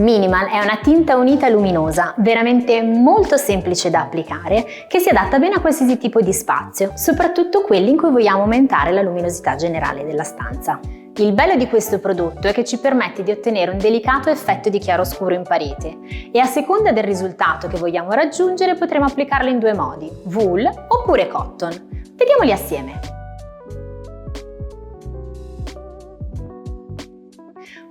Minimal è una tinta unita luminosa, veramente molto semplice da applicare, che si adatta bene a qualsiasi tipo di spazio, soprattutto quelli in cui vogliamo aumentare la luminosità generale della stanza. Il bello di questo prodotto è che ci permette di ottenere un delicato effetto di chiaroscuro in parete e a seconda del risultato che vogliamo raggiungere potremo applicarlo in due modi, wool oppure cotton. Vediamoli assieme.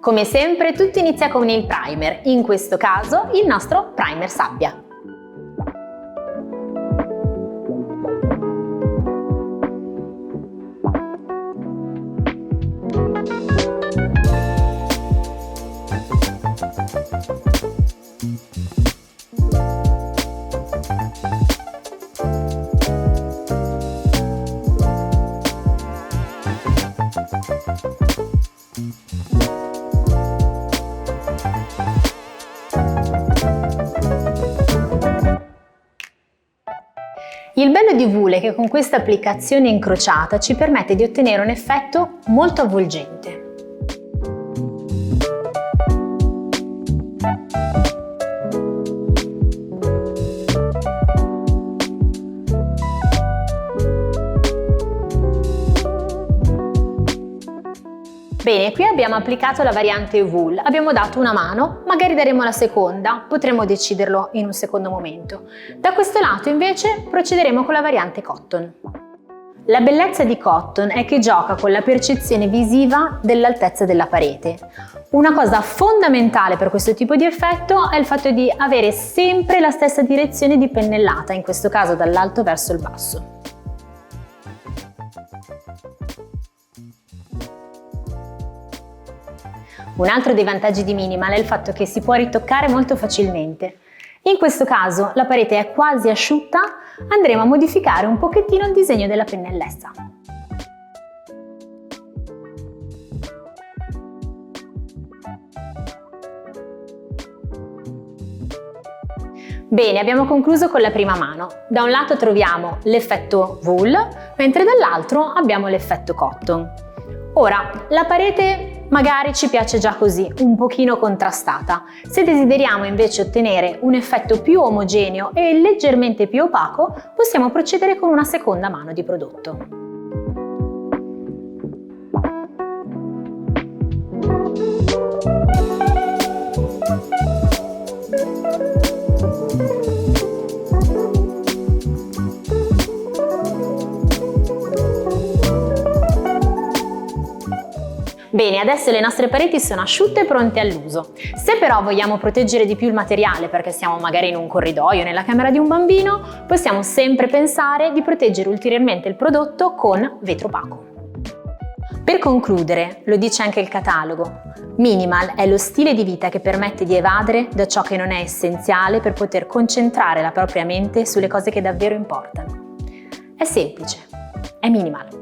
Come sempre tutto inizia con il primer, in questo caso il nostro primer sabbia. Il bello di wool è che con questa applicazione incrociata ci permette di ottenere un effetto molto avvolgente. Bene, qui abbiamo applicato la variante wool, abbiamo dato una mano, magari daremo la seconda, potremo deciderlo in un secondo momento. Da questo lato invece procederemo con la variante cotton. La bellezza di cotton è che gioca con la percezione visiva dell'altezza della parete. Una cosa fondamentale per questo tipo di effetto è il fatto di avere sempre la stessa direzione di pennellata, in questo caso dall'alto verso il basso. Un altro dei vantaggi di Minimal è il fatto che si può ritoccare molto facilmente. In questo caso la parete è quasi asciutta, andremo a modificare un pochettino il disegno della pennellessa. Bene, abbiamo concluso con la prima mano. Da un lato troviamo l'effetto wool, mentre dall'altro abbiamo l'effetto cotton. Ora, la parete magari ci piace già così, un pochino contrastata. Se desideriamo invece ottenere un effetto più omogeneo e leggermente più opaco, possiamo procedere con una seconda mano di prodotto. Bene, adesso le nostre pareti sono asciutte e pronte all'uso. Se però vogliamo proteggere di più il materiale perché siamo magari in un corridoio, nella camera di un bambino, possiamo sempre pensare di proteggere ulteriormente il prodotto con vetro opaco. Per concludere, lo dice anche il catalogo, Minimal è lo stile di vita che permette di evadere da ciò che non è essenziale per poter concentrare la propria mente sulle cose che davvero importano. È semplice, è Minimal.